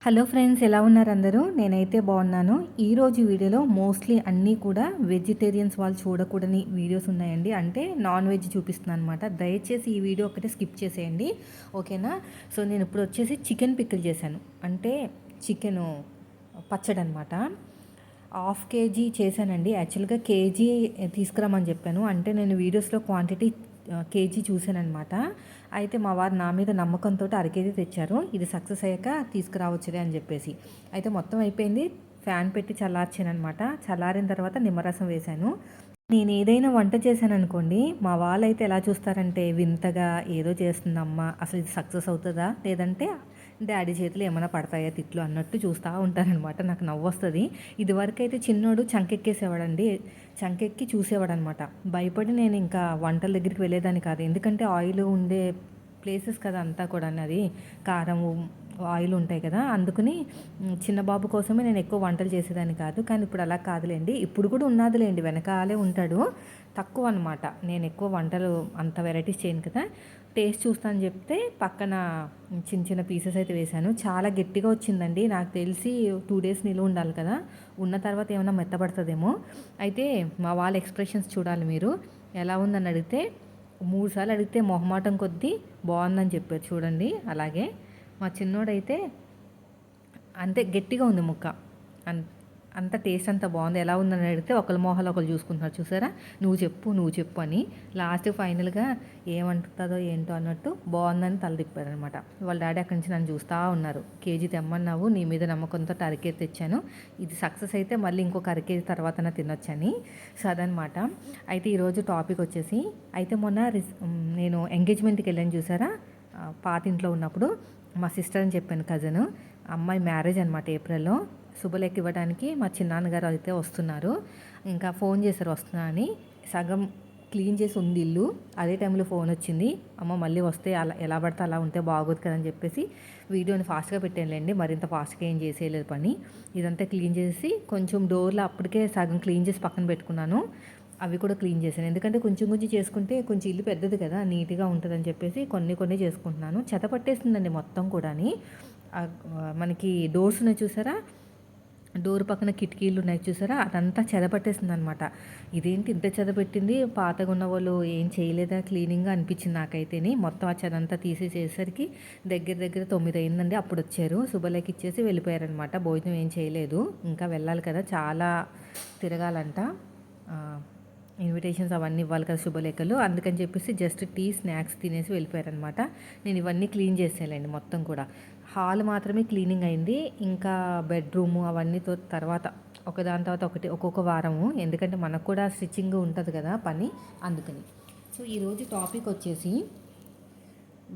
Hello friends, ఎలా ఉన్నారు అందరూ? నేనైతే బాగున్నాను. ఈరోజు వీడియోలో మోస్ట్లీ అన్నీ కూడా వెజిటేరియన్స్ వాళ్ళు చూడకూడని వీడియోస్ ఉన్నాయండి. అంటే నాన్ వెజ్ చూపిస్తున్నాను అనమాట. దయచేసి ఈ వీడియో ఒకటే స్కిప్ చేసేయండి, ఓకేనా? సో నేను ఇప్పుడు వచ్చేసి చికెన్ పికిల్ చేశాను. అంటే చికెను పచ్చడి అనమాట. 1/2 కేజీ చేశానండి. యాక్చువల్గా కేజీ తీసుకురామని చెప్పాను. అంటే నేను వీడియోస్లో క్వాంటిటీ కేజీ చూశానమాట. అయితే మా వారు నా మీద నమ్మకంతో 1/2 కేజీ తెచ్చారు. ఇది సక్సెస్ అయ్యాక తీసుకురావచ్చులే అని చెప్పేసి. అయితే మొత్తం అయిపోయింది. ఫ్యాన్ పెట్టి చల్లార్చానమాట. చల్లారిన తర్వాత నిమ్మరసం వేశాను. నేను ఏదైనా వంట చేశాననుకోండి, మా వాళ్ళైతే ఎలా చూస్తారంటే వింతగా, ఏదో చేస్తుందమ్మ, అసలు ఇది సక్సెస్ అవుతుందా, లేదంటే డాడీ చేతులు ఏమైనా పడతాయా తిట్లు అన్నట్టు చూస్తూ ఉంటారనమాట. నాకు నవ్వొస్తుంది. ఇదివరకైతే చిన్నోడు చంకెక్కేసేవాడండి. చంకెక్కి చూసేవాడనమాట. భయపడి నేను ఇంకా వంటల దగ్గరికి వెళ్ళేదాన్ని కాదు. ఎందుకంటే ఆయిల్ ఉండే ప్లేసెస్ కదా అంతా కూడా, అది కారం ఆయిల్ ఉంటాయి కదా. అందుకని చిన్న బాబు కోసమే నేను ఎక్కువ వంటలు చేసేదాన్ని కాదు. కానీ ఇప్పుడు అలా కాదులేండి. ఇప్పుడు కూడా ఉన్నదిలేండి, వెనకాలే ఉంటాడు. తక్కువ అనమాట. నేను ఎక్కువ వంటలు అంత వెరైటీస్ చేయను కదా. టేస్ట్ చూస్తాను చెప్తే పక్కన చిన్న చిన్న పీసెస్ అయితే వేశాను. చాలా గట్టిగా వచ్చిందండి. నాకు తెలిసి 2 డేస్ నిలువ ఉండాలి కదా. ఉన్న తర్వాత ఏమైనా మెత్తబడుతుందేమో. అయితే మా వాళ్ళ ఎక్స్ప్రెషన్స్ చూడాలి మీరు. ఎలా ఉందని అడిగితే 3 సార్లు అడిగితే మొహమాటం కొద్దీ బాగుందని చెప్పారు. చూడండి. అలాగే మా చిన్నోడైతే అంతే గట్టిగా ఉంది ముక్క. అంత టేస్ట్ అంత బాగుంది. ఎలా ఉందని అడిగితే ఒకరి మొహాలు ఒకరు చూసుకుంటున్నారు. చూసారా? నువ్వు చెప్పు అని. లాస్ట్ ఫైనల్గా ఏమంటుందో ఏంటో అన్నట్టు బాగుందని తలదిప్పారనమాట. వాళ్ళ డాడీ అక్కడి నుంచి నన్ను చూస్తూ ఉన్నారు. కేజీ తెమ్మన్నావు, నీ మీద నమ్మకంతో 1/2 కేజీ తెచ్చాను. ఇది సక్సెస్ అయితే మళ్ళీ ఇంకొక 1/2 కేజీ తర్వాతనే తినొచ్చని. సో అదనమాట. అయితే ఈరోజు టాపిక్ వచ్చేసి, అయితే మొన్న నేను ఎంగేజ్మెంట్కి వెళ్ళాను చూసారా, పాత ఇంట్లో ఉన్నప్పుడు. మా సిస్టర్ అని చెప్పాను, కజిన్ అమ్మాయి మ్యారేజ్ అనమాట ఏప్రిల్లో. శుభలేఖ ఇవ్వడానికి మా చిన్నాన్నగారు అయితే వస్తున్నారు. ఇంకా ఫోన్ చేశారు వస్తున్నా అని. సగం క్లీన్ చేసి ఉంది ఇల్లు. అదే టైంలో ఫోన్ వచ్చింది. అమ్మ మళ్ళీ వస్తే అలా ఎలా పడితే అలా ఉంటే బాగోదు కదని చెప్పేసి వీడియోని ఫాస్ట్గా పెట్టానులేండి. మరింత ఫాస్ట్గా ఏం చేసేయలేదు పని. ఇదంతా క్లీన్ చేసి కొంచెం డోర్లో అప్పటికే సగం క్లీన్ చేసి పక్కన పెట్టుకున్నాను. అవి కూడా క్లీన్ చేశాను. ఎందుకంటే కొంచెం కొంచెం చేసుకుంటే కొంచెం ఇల్లు పెద్దది కదా, నీట్గా ఉంటుందని చెప్పేసి కొన్ని చేసుకుంటున్నాను. చెత్త పట్టేస్తుందండి మొత్తం కూడాని. మనకి డోర్స్ ఉన్నాయి చూసారా, డోర్ పక్కన కిటికీలు ఉన్నాయి చూసారా, అదంతా చెదపట్టేసింది అనమాట. ఇదేంటి ఇంత చెదపెట్టింది, పాతగా ఉన్న వాళ్ళు ఏం చేయలేదా క్లీనింగ్గా అనిపించింది నాకైతేని. మొత్తం ఆ చెదంతా తీసేసేసరికి దగ్గర 9 అయిందండి. అప్పుడు వచ్చారు, శుభలేఖ ఇచ్చేసి వెళ్ళిపోయారనమాట. భోజనం ఏం చేయలేదు, ఇంకా వెళ్ళాలి కదా, చాలా తిరగాలంట. ఇన్విటేషన్స్ అవన్నీ ఇవ్వాలి కదా శుభలేఖలు. అందుకని చెప్పేసి జస్ట్ టీ స్నాక్స్ తినేసి వెళ్ళిపోయారనమాట. నేను ఇవన్నీ క్లీన్ చేసేయాలండి మొత్తం కూడా. హాల్ మాత్రమే క్లీనింగ్ అయింది. ఇంకా బెడ్రూము అవన్నీతో తర్వాత ఒకదాని తర్వాత ఒకటి ఒక్కొక్క వారము. ఎందుకంటే మనకు కూడా స్టిచ్చింగ్ ఉంటుంది కదా పని, అందుకని. సో ఈరోజు టాపిక్ వచ్చేసి,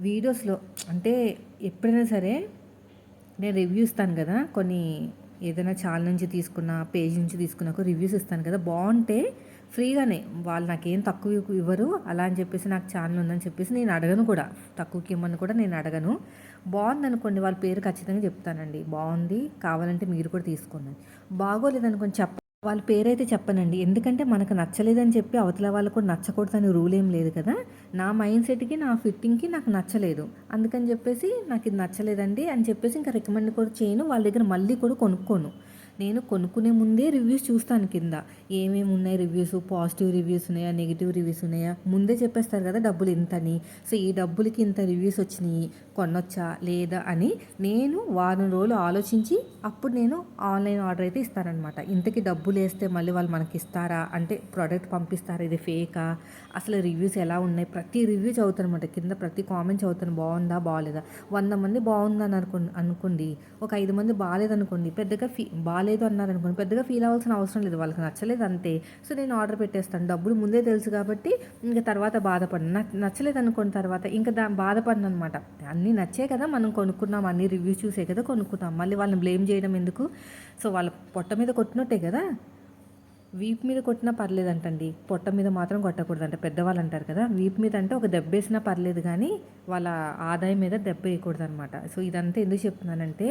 వీడియోస్లో అంటే ఎప్పుడైనా సరే నేను రివ్యూ ఇస్తాను కదా, కొన్ని ఏదైనా ఛానల్ నుంచి తీసుకున్న, పేజ్ నుంచి తీసుకున్న రివ్యూస్ ఇస్తాను కదా, బాగుంటే ఫ్రీగానే, వాళ్ళు నాకేం తక్కువ ఇవ్వరు. అలా అని చెప్పేసి నాకు ఛానల్ ఉందని చెప్పేసి నేను అడగను కూడా, తక్కువకి ఇవ్వమని కూడా నేను అడగను. బాగుందనుకోండి వాళ్ళ పేరు ఖచ్చితంగా చెప్తానండి, బాగుంది కావాలంటే మీరు కూడా తీసుకోండి. బాగోలేదనుకోండి వాళ్ళ పేరైతే చెప్పనండి. ఎందుకంటే మనకు నచ్చలేదని చెప్పి అవతల వాళ్ళు కూడా నచ్చకూడదని రూల్ ఏం లేదు కదా. నా మైండ్ సెట్కి, నా ఫిట్టింగ్కి నాకు నచ్చలేదు, అందుకని చెప్పేసి నాకు ఇది నచ్చలేదండి అని చెప్పేసి ఇంకా రికమెండ్ కూడా చేయను. వాళ్ళ దగ్గర మళ్ళీ కూడా కొనుక్కోను. నేను కొనుక్కునే ముందే రివ్యూస్ చూస్తాను కింద ఏమేమి ఉన్నాయి రివ్యూస్, పాజిటివ్ రివ్యూస్ ఉన్నాయా, నెగిటివ్ రివ్యూస్ ఉన్నాయా, ముందే చెప్పేస్తారు కదా డబ్బులు ఇంతని. సో ఈ డబ్బులకి ఇంత రివ్యూస్ వచ్చినాయి, కొనొచ్చా లేదా అని నేను వారం రోజులు ఆలోచించి అప్పుడు నేను ఆన్లైన్ ఆర్డర్ అయితే ఇస్తానన్నమాట. ఇంతకీ డబ్బులు వేస్తే మళ్ళీ వాళ్ళు మనకి ఇస్తారా, అంటే ప్రోడక్ట్ పంపిస్తారా, ఇది ఫేకా, అసలు రివ్యూస్ ఎలా ఉన్నాయి, ప్రతి రివ్యూ చదువుతాను అనమాట. కింద ప్రతి కామెంట్ చదువుతాను, బాగుందా బాగాలేదా. 100 మంది బాగుందని అనుకోండి, ఒక 5 మంది బాగాలేదనుకోండి, పెద్దగా బాగాలేదు అన్నారనుకోండి, పెద్దగా ఫీల్ అవ్వాల్సిన అవసరం లేదు, వాళ్ళకి నచ్చలేదు అంతే. సో నేను ఆర్డర్ పెట్టేస్తాను. డబ్బులు ముందే తెలుసు కాబట్టి ఇంకా తర్వాత బాధపడను. నాకు నచ్చలేదు అనుకున్న తర్వాత ఇంకా బాధపడను అనమాట. అన్నీ నచ్చే కదా మనం కొనుక్కున్నాం, అన్ని రివ్యూస్ చూసే కదా కొనుక్కున్నాం, మళ్ళీ వాళ్ళని బ్లేమ్ చేయడం ఎందుకు. సో వాళ్ళ పొట్ట మీద కొట్టినట్టే కదా. వీపు మీద కొట్టినా పర్లేదంటండి, పొట్ట మీద మాత్రం కొట్టకూడదంట. పెద్దవాళ్ళు అంటారు కదా, వీపు మీద అంటే ఒక దెబ్బ వేసినా పర్లేదు కానీ వాళ్ళ ఆదాయం మీద దెబ్బ వేయకూడదు అనమాట. సో ఇదంతా ఎందుకు చెప్తున్నానంటే,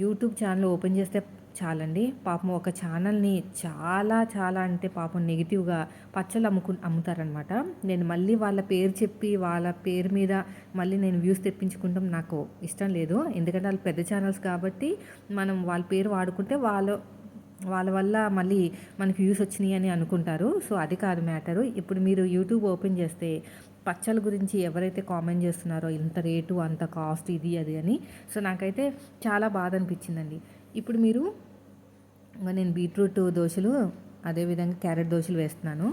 యూట్యూబ్ ఛానల్ ఓపెన్ చేస్తే చాలండి. పాపం ఒక ఛానల్‌ని చాలా చాలా అంటే పాపం నెగెటివ్‌గా పచ్చళ్ళు అమ్ముతారనమాట. నేను మళ్ళీ వాళ్ళ పేరు చెప్పి, వాళ్ళ పేరు మీద మళ్ళీ నేను వ్యూస్ తెప్పించుకుంటాం నాకు ఇష్టం లేదు. ఎందుకంటే ఆళ్ళు పెద్ద ఛానల్స్ కాబట్టి మనం వాళ్ళ పేరు వాడుకుంటే వాళ్ళ వల్ల మళ్ళీ మనకి వ్యూస్ వచ్చినాయి అని అనుకుంటారు. సో, అది కాదు మ్యాటరు. ఇప్పుడు మీరు యూట్యూబ్ ఓపెన్ చేస్తే పచ్చళ్ళ గురించి ఎవరైతే కామెంట్ చేస్తున్నారో ఇంత రేటు, అంత కాస్ట్, ఇది అది అని. సో, నాకైతే చాలా బాధ అనిపించిందండి. ఇప్పుడు మీరు నేను బీట్రూట్ దోసలు, అదేవిధంగా క్యారెట్ దోసలు వేస్తున్నాను.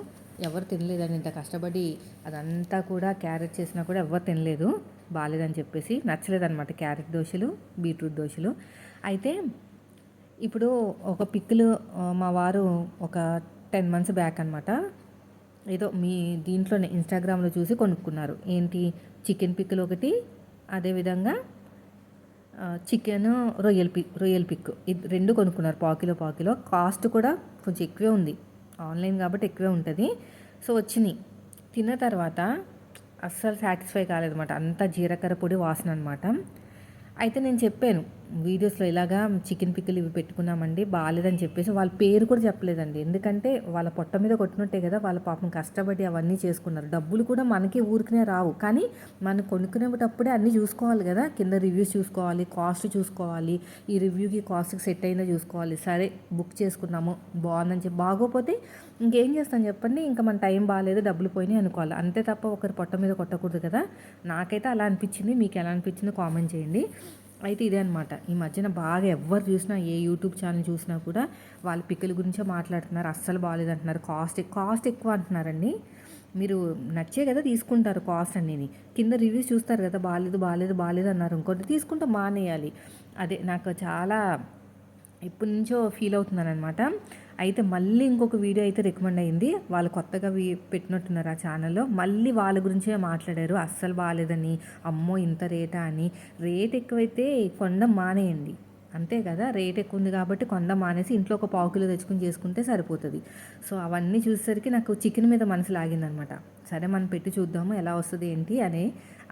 ఎవరు తినలేదండి. ఇంత కష్టపడి అదంతా కూడా క్యారెట్ చేసినా కూడా ఎవరు తినలేదు. బాలేదని చెప్పేసి నచ్చలేదనమాట క్యారెట్ దోసలు, బీట్రూట్ దోసలు. అయితే ఇప్పుడు ఒక పిక్కులు మా వారు ఒక 10 మంత్స్ బ్యాక్ అనమాట ఏదో మీ దీంట్లోనే ఇన్స్టాగ్రామ్లో చూసి కొనుక్కున్నారు. ఏంటి చికెన్ పిక్కులు ఒకటి, అదేవిధంగా చికెను రొయ్యల పిక్ ఇది 2 కొనుక్కున్నారు. పావు కిలో కాస్ట్ కూడా కొంచెం ఎక్కువే ఉంది. ఆన్లైన్ కాబట్టి ఎక్కువే ఉంటుంది. సో, వచ్చినాయి. తిన్న తర్వాత అస్సలు సాటిస్ఫై కాలేదన్నమాట. అంతా జీలకర్ర పొడి వాసన అనమాట. అయితే నేను చెప్పాను వీడియోస్లో ఇలాగా చికెన్ పిక్కలు ఇవి పెట్టుకున్నామండి బాగాలేదని చెప్పేసి వాళ్ళ పేరు కూడా చెప్పలేదండి. ఎందుకంటే వాళ్ళ పొట్ట మీద కొట్టినట్టే కదా, వాళ్ళ పాపం కష్టపడి అవన్నీ చేసుకున్నారు. డబ్బులు కూడా మనకి ఊరికనే రావు, కానీ మనం కొనుక్కునేటప్పుడే అన్నీ చూసుకోవాలి కదా. కింద రివ్యూస్ చూసుకోవాలి, కాస్ట్ చూసుకోవాలి, ఈ రివ్యూకి కాస్ట్కి సెట్ అయిందో చూసుకోవాలి. సరే బుక్ చేసుకున్నాము, బాగుందని చెప్పి బాగోపోతే ఇంకేం చేస్తాను చెప్పండి. ఇంకా మన టైం బాగాలేదు, డబ్బులు పోయినాయి అనుకోవాలి, అంతే తప్ప ఒకరి పొట్ట మీద కొట్టకూడదు కదా. నాకైతే అలా అనిపించింది. మీకు ఎలా అనిపించిందో కామెంట్ చేయండి. అయితే ఇదే అనమాట. ఈ మధ్యన బాగా ఎవరు చూసినా, ఏ యూట్యూబ్ ఛానల్ చూసినా కూడా వాళ్ళ పిక్కల గురించే మాట్లాడుతున్నారు. అస్సలు బాగాలేదంటున్నారు, కాస్ట్ ఎక్కువ అంటున్నారండి. మీరు నచ్చే కదా తీసుకుంటారు కాస్ట్ అన్నీని. కింద రివ్యూస్ చూస్తారు కదా, బాగాలేదు అన్నారు ఇంకోటి తీసుకుంటే మానేయాలి. అదే నాకు చాలా ఎప్పటి నుంచో ఫీల్ అవుతున్నాను అనమాట. అయితే మళ్ళీ ఇంకొక వీడియో అయితే రికమెండ్ అయింది. వాళ్ళు కొత్తగా పెట్టినట్టున్నారు ఆ ఛానల్లో. మళ్ళీ వాళ్ళ గురించే మాట్లాడారు. అస్సలు బాగాలేదని, అమ్మో ఇంత రేటా అని. రేట్ ఎక్కువైతే కొండం మానేయండి, అంతే కదా. రేట్ ఎక్కువ ఉంది కాబట్టి కొండ మానేసి ఇంట్లో ఒక పావు కిలో తెచ్చుకుని చేసుకుంటే సరిపోతుంది. సో, అవన్నీ చూసేసరికి నాకు చికెన్ మీద మనసు లాగిందనమాట. సరే మనం పెట్టి చూద్దాము ఎలా వస్తుంది ఏంటి అని.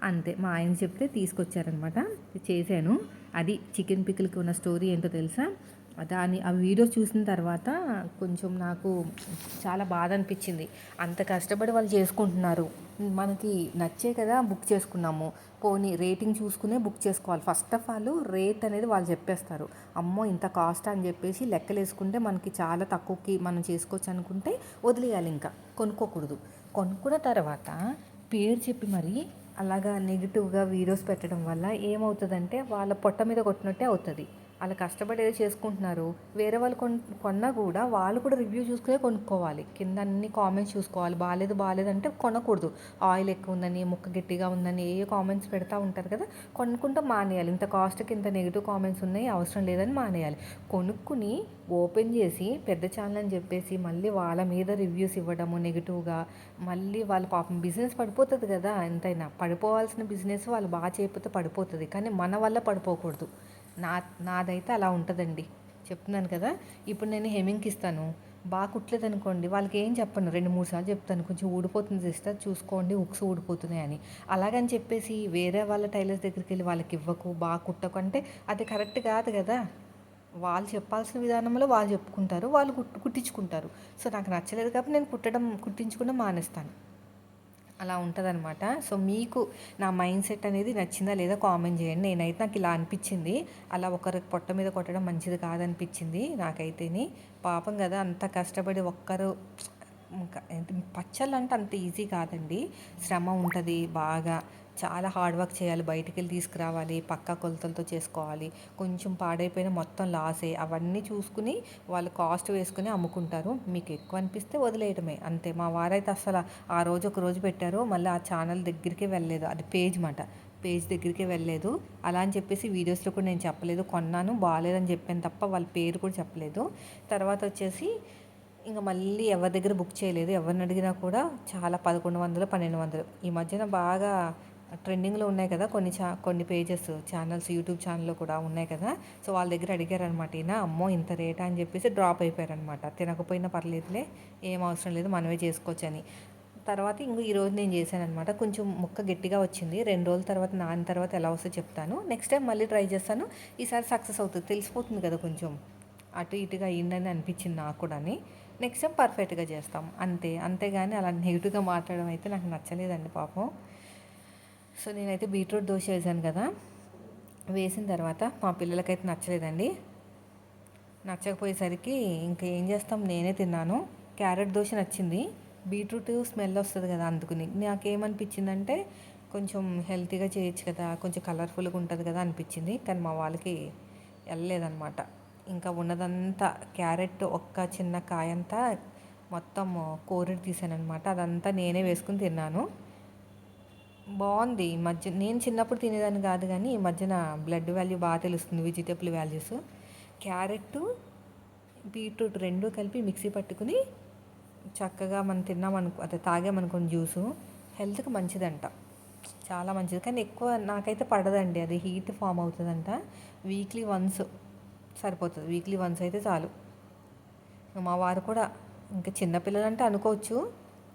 అంతే మా ఆయన చెప్తే తీసుకొచ్చారనమాట, చేశాను. అది చికెన్ పికిల్కి ఉన్న స్టోరీ ఏంటో తెలుసా. ఆ వీడియో చూసిన తర్వాత కొంచెం నాకు చాలా బాధ అనిపించింది. అంత కష్టపడి వాళ్ళు చేసుకుంటున్నారు, మనకి నచ్చే కదా బుక్ చేసుకున్నాము. పోనీ రేటింగ్ చూసుకునే బుక్ చేసుకోవాలి. ఫస్ట్ ఆఫ్ ఆల్ రేట్ అనేది వాళ్ళు చెప్పేస్తారు. అమ్మో ఇంత కాస్ట్ అని చెప్పేసి లెక్కలు వేసుకుంటే మనకి చాలా తక్కువకి మనం చేసుకోవచ్చు అనుకుంటే వదిలేయాలి, ఇంకా కొనుక్కోకూడదు. కొనుక్కున్న తర్వాత పేరు చెప్పి మరి అలాగా నెగిటివ్గా వీడియోస్ పెట్టడం వల్ల ఏమవుతుందంటే వాళ్ళ పొట్ట మీద కొట్టినట్టే అవుతుంది. వాళ్ళు కష్టపడి ఏదో చేసుకుంటున్నారు. వేరే వాళ్ళు కొన్నా కూడా వాళ్ళు కూడా రివ్యూ చూసుకునే కొనుక్కోవాలి. కింద అన్ని కామెంట్స్ చూసుకోవాలి. బాగాలేదు అంటే కొనకూడదు. ఆయిల్ ఎక్కువ ఉందని, ముక్క గట్టిగా ఉందని ఏ కామెంట్స్ పెడతా ఉంటారు కదా, కొనుక్కుంటే మానేయాలి. ఇంత కాస్ట్కి ఇంత నెగిటివ్ కామెంట్స్ ఉన్నాయి, అవసరం లేదని మానేయాలి. కొనుక్కుని ఓపెన్ చేసి పెద్ద ఛానల్ అని చెప్పేసి మళ్ళీ వాళ్ళ మీద రివ్యూస్ ఇవ్వడము నెగిటివ్గా, మళ్ళీ వాళ్ళ పాపం బిజినెస్ పడిపోతుంది కదా. ఎంతైనా పడిపోవాల్సిన బిజినెస్ వాళ్ళు బాగా చేయకపోతే పడిపోతుంది, కానీ మన వల్ల పడిపోకూడదు. నాదైతే అలా ఉంటుందండి. చెప్తున్నాను కదా. ఇప్పుడు నేను హెమ్మింగ్కి ఇస్తాను, బాగా కుట్టలేదు అనుకోండి, వాళ్ళకి ఏం చెప్పను, 2-3 సార్లు చెప్తాను కొంచెం ఊడిపోతుంది సిస్టర్ చూసుకోండి, హుక్స్ ఊడిపోతున్నాయి అని. అలాగని చెప్పేసి వేరే వాళ్ళ టైలర్స్ దగ్గరికి వెళ్ళి వాళ్ళకి ఇవ్వకు, బాగా కుట్టకు అంటే అది కరెక్ట్ కాదు కదా. వాళ్ళు చెప్పాల్సిన విధానంలో వాళ్ళు చెప్పుకుంటారు, వాళ్ళు కుట్టించుకుంటారు. సో, నాకు నచ్చలేదు కాబట్టి నేను కుట్టించుకుండా మానేస్తాను. అలా ఉంటుందన్నమాట. సో, మీకు నా మైండ్ సెట్ అనేది నచ్చిందా లేదా కామెంట్ చేయండి. నేనైతే నాకు ఇలా అనిపించింది. అలా ఒకరికి పొట్ట మీద కొట్టడం మంచిది కాదనిపించింది నాకైతేని. పాపం కదా అంత కష్టపడి ఒక్కరు ఇంకా పచ్చళ్ళు అంటే అంత ఈజీ కాదండి. శ్రమ ఉంటుంది బాగా. చాలా హార్డ్ వర్క్ చేయాలి. బయటికి వెళ్ళి తీసుకురావాలి, పక్కా కొలతలతో చేసుకోవాలి. కొంచెం పాడైపోయిన మొత్తం లాసే. అవన్నీ చూసుకుని వాళ్ళు కాస్ట్ వేసుకుని అమ్ముకుంటారు. మీకు ఎక్కువ అనిపిస్తే వదిలేయడమే అంతే. మా వారైతే అసలు ఆ రోజు ఒక రోజు పెట్టారు, మళ్ళీ ఆ ఛానల్ దగ్గరికే వెళ్ళలేదు. అది పేజ్ దగ్గరికే వెళ్ళలేదు. అలా అని చెప్పేసి వీడియోస్లో కూడా నేను చెప్పలేదు, కొన్నాను బాగాలేదని చెప్పాను తప్ప వాళ్ళ పేరు కూడా చెప్పలేదు. తర్వాత వచ్చేసి ఇంకా మళ్ళీ ఎవరి దగ్గర బుక్ చేయలేదు. ఎవరిని అడిగినా కూడా చాలా 1100, 1200 ఈ మధ్యన బాగా ట్రెండింగ్లో ఉన్నాయి కదా కొన్ని పేజెస్, ఛానల్స్, యూట్యూబ్ ఛానల్లో కూడా ఉన్నాయి కదా. సో, వాళ్ళ దగ్గర అడిగారనమాట. ఈయన అమ్మో ఇంత రేటా అని చెప్పేసి డ్రాప్ అయిపోయారనమాట. తినకపోయినా పర్లేదులే, ఏం అవసరం లేదు, మనమే చేసుకోవచ్చు అని. తర్వాత ఈరోజు నేను చేశాను అనమాట. కొంచెం ముక్క గట్టిగా వచ్చింది. 2 రోజుల తర్వాత నాని తర్వాత ఎలా వస్తుందో చెప్తాను. నెక్స్ట్ టైం మళ్ళీ ట్రై చేస్తాను. ఈసారి సక్సెస్ అవుతుంది, తెలిసిపోతుంది కదా కొంచెం. అటు ఇటుగా అయిందని అనిపించింది నాకు కూడా. నెక్స్ట్ టైం పర్ఫెక్ట్గా చేస్తాం అంతే. అంతేగాని అలా నెగిటివ్గా మాట్లాడడం అయితే నాకు నచ్చలేదండి పాపం. సో నేనైతే బీట్రూట్ దోశ వేసాను కదా, వేసిన తర్వాత మా పిల్లలకైతే నచ్చలేదండి. నచ్చకపోయేసరికి ఇంకా ఏం చేస్తాం, నేనే తిన్నాను. క్యారెట్ దోశ నచ్చింది, బీట్రూట్ స్మెల్ వస్తుంది కదా అందుకుని. నాకేమనిపించిందంటే కొంచెం హెల్తీగా చేయొచ్చు కదా, కొంచెం కలర్ఫుల్గా ఉంటుంది కదా అనిపించింది. కానీ మా వాళ్ళకి వెళ్ళలేదన్నమాట. ఇంకా ఉన్నదంతా క్యారెట్ ఒక్క చిన్న కాయంతా మొత్తం కోరిడి తీసాను అనమాట. అదంతా నేనే వేసుకుని తిన్నాను. బాగుంది. ఈ మధ్య నేను చిన్నప్పుడు తినేదాన్ని కాదు, కానీ ఈ మధ్యన బ్లడ్ వాల్యూ బాగా తెలుస్తుంది, వెజిటేబుల్ వాల్యూస్. క్యారెట్ బీట్రూట్ రెండు కలిపి మిక్సీ పట్టుకుని చక్కగా మనం తిన్నామనుకో, అదే తాగామనుకోండి జ్యూసు, హెల్త్కి మంచిదంట, చాలా మంచిది. కానీ ఎక్కువ నాకైతే పడదండి, అది హీట్ ఫామ్ అవుతుందంట. వీక్లీ వన్స్ సరిపోతుంది, వీక్లీ వన్స్ అయితే చాలు. మా వారు కూడా, ఇంకా చిన్నపిల్లలంటే అనుకోవచ్చు,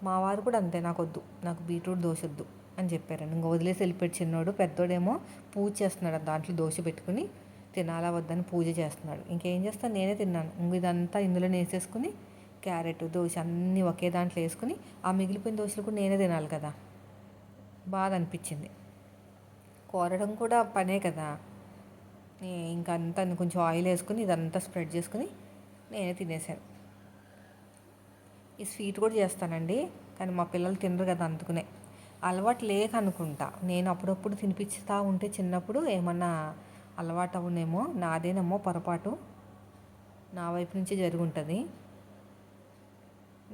మా వారు కూడా అంతే, నాకు వద్దు, నాకు బీట్రూట్ దోశ వద్దు అని చెప్పారండి. ఇంకా వదిలేసి వెళ్ళిపోయి చిన్నోడు. పెద్దోడేమో పూజ చేస్తున్నాడు, దాంట్లో దోశ పెట్టుకుని తినాలా వద్దని పూజ చేస్తున్నాడు. ఇంకేం చేస్తాను, నేనే తిన్నాను. ఇంక ఇదంతా ఇందులో వేసేసుకుని క్యారెట్ దోశ అన్నీ ఒకే దాంట్లో వేసుకుని ఆ మిగిలిపోయిన దోశలు కూడా నేనే తినాలి కదా, బాధ అనిపించింది. కోరడం కూడా పనే కదా. ఇంకా అంతా కొంచెం ఆయిల్ వేసుకుని ఇదంతా స్ప్రెడ్ చేసుకుని నేనే తినేసాను. ఈ స్వీట్ కూడా చేస్తానండి, కానీ మా పిల్లలు తినరు కదా అందుకునే. అలవాటు లేక అనుకుంటా, నేను అప్పుడప్పుడు తినిపిస్తూ ఉంటే చిన్నప్పుడు ఏమన్నా అలవాటు అవునేమో, నాదేనేమో పొరపాటు, నా వైపు నుంచి జరుగుంటుంది.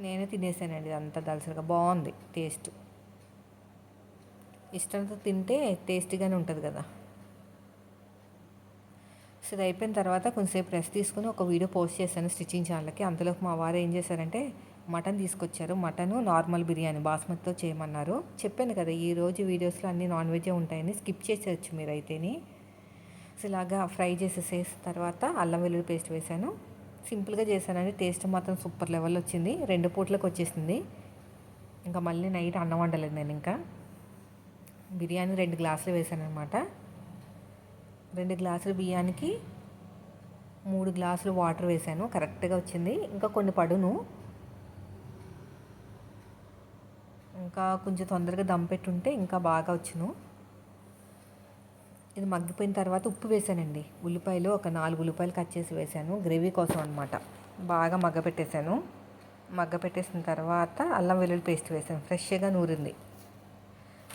నేనే తినేసానండి ఇదంతా దలసరిగా. బాగుంది టేస్ట్, ఇష్టంతో తింటే టేస్టీగానే ఉంటుంది కదా. సో ఇది అయిపోయిన తర్వాత కొంచెంసేపు రెస్ట్ తీసుకుని ఒక వీడియో పోస్ట్ చేశాను స్టిచ్చింగ్ ఛానల్కి. అంతలోకి మా వారు ఏం చేశారంటే మటన్ తీసుకొచ్చారు. మటను నార్మల్ బిర్యానీ బాస్మతితో చేయమన్నారు. చెప్పాను కదా ఈరోజు వీడియోస్లో అన్నీ నాన్ వెజే ఉంటాయని, స్కిప్ చేసేయచ్చు మీరైతేని. సో ఇలాగా ఫ్రై చేసేసిన తర్వాత అల్లం వెల్లుల్లి పేస్ట్ వేసాను. సింపుల్గా చేశానండి, టేస్ట్ మాత్రం సూపర్ లెవెల్ వచ్చింది. 2 పూటలకు వచ్చేసింది. ఇంకా మళ్ళీ నైట్ అన్నం వండలేదు నేను. ఇంకా బిర్యానీ 2 గ్లాసులు వేసాను అనమాట. 2 గ్లాసుల బియ్యానికి 3 గ్లాసులు వాటర్ వేసాను, కరెక్ట్గా వచ్చింది. ఇంకా కొన్ని పడును, ఇంకా కొంచెం తొందరగా దమ్ పెట్టుంటే ఇంకా బాగా వచ్చును. ఇది మగ్గిపోయిన తర్వాత ఉప్పు వేసానండి. ఉల్లిపాయలు ఒక 4 ఉల్లిపాయలు కట్ చేసి వేసాను, గ్రేవీ కోసం అనమాట. బాగా మగ్గపెట్టేసిన తర్వాత అల్లం వెల్లుల్లి పేస్ట్ వేసాను, ఫ్రెష్గా నూరింది.